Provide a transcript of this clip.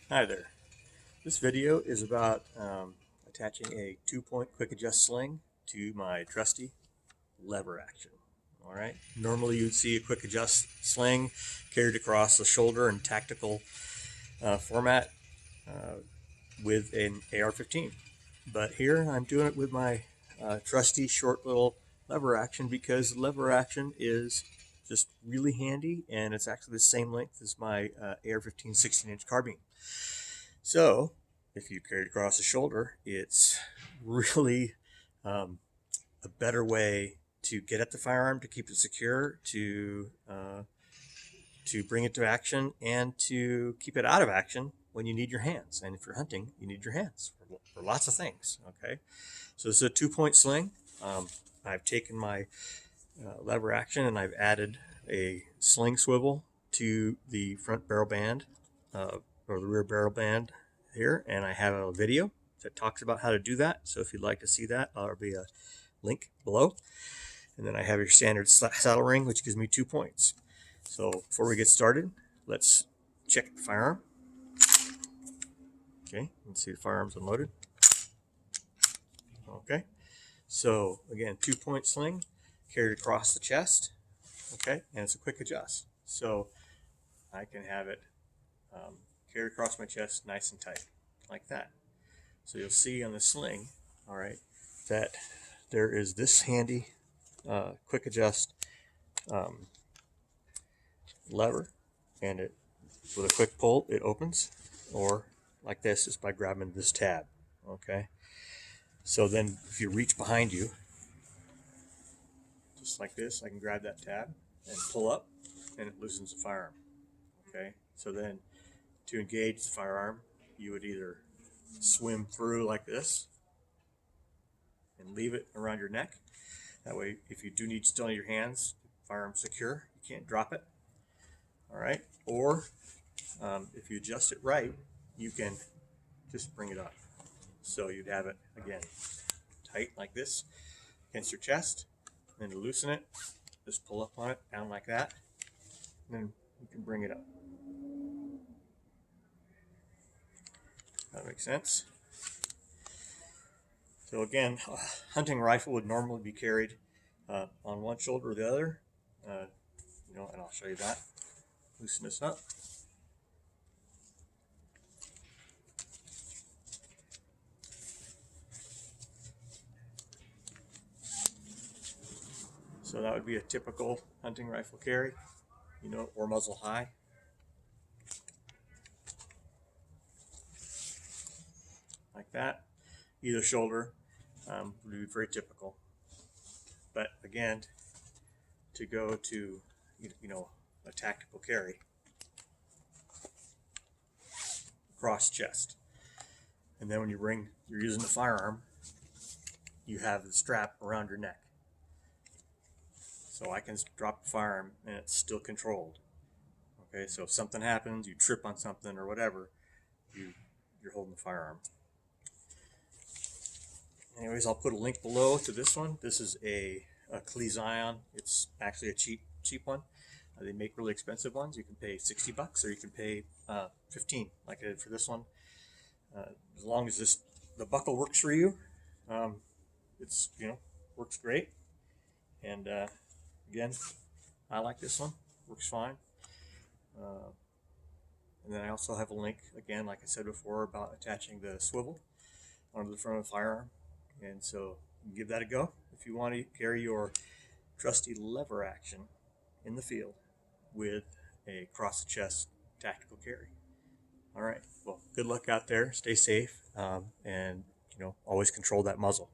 Hi there. This video is about attaching a 2-point quick adjust sling to my trusty lever action. All right. Normally you'd see a quick adjust sling carried across the shoulder in tactical format uh, with an AR-15. But here I'm doing it with my trusty short little lever action because the lever action is just really handy and it's actually the same length as my AR-15 16-inch carbine. So if you carry it across the shoulder, it's really um, a better way to get at the firearm, to keep it secure, to bring it to action, and to keep it out of action when you need your hands. And if you're hunting, you need your hands for lots of things. Okay, so this is a 2-point sling. I've taken my lever action and I've added a sling swivel to the front barrel band or the rear barrel band here, and I have a video that talks about how to do that. So if you'd like to see that, there'll be a link below. And then I have your standard saddle ring, which gives me 2 points. So before we get started, let's check the firearm. Okay, you can see the firearm's unloaded. Okay, so again, 2-point sling carried across the chest. Okay, and it's a quick adjust. So I can have it carried across my chest nice and tight, like that. So you'll see on the sling, all right, that there is this handy quick adjust um, lever, and it with a quick pull it opens, or like this is by grabbing this tab. Okay, so then if you reach behind you, just like this, I can grab that tab and pull up, and it loosens the firearm. Okay, so then to engage the firearm, you would either swim through like this and leave it around your neck. That way, if you do need still need your hands, firearm's secure, you can't drop it. All right, or if you adjust it right, you can just bring it up. So you'd have it again tight like this against your chest, and then to loosen it, just pull up on it down like that, and then you can bring it up. That makes sense. So again, a hunting rifle would normally be carried on one shoulder or the other, and I'll show you that. Loosen this up. So that would be a typical hunting rifle carry, or muzzle high. Like that. Either shoulder would be very typical. But again, to go to a tactical carry, cross chest, and then when you're using the firearm, you have the strap around your neck. So I can drop the firearm and it's still controlled. Okay, so if something happens, you trip on something or whatever, you're holding the firearm. Anyways, I'll put a link below to this one. This is a Zion. It's actually a cheap one. They make really expensive ones. You can pay $60 or you can pay $15 like I did for this one. As long as the buckle works for you, it's works great. And again, I like this one. Works fine. And then I also have a link again, like I said before, about attaching the swivel onto the front of the firearm. And so give that a go if you want to carry your trusty lever action in the field with a cross the chest tactical carry. All right, well, good luck out there, stay safe, and always control that muzzle.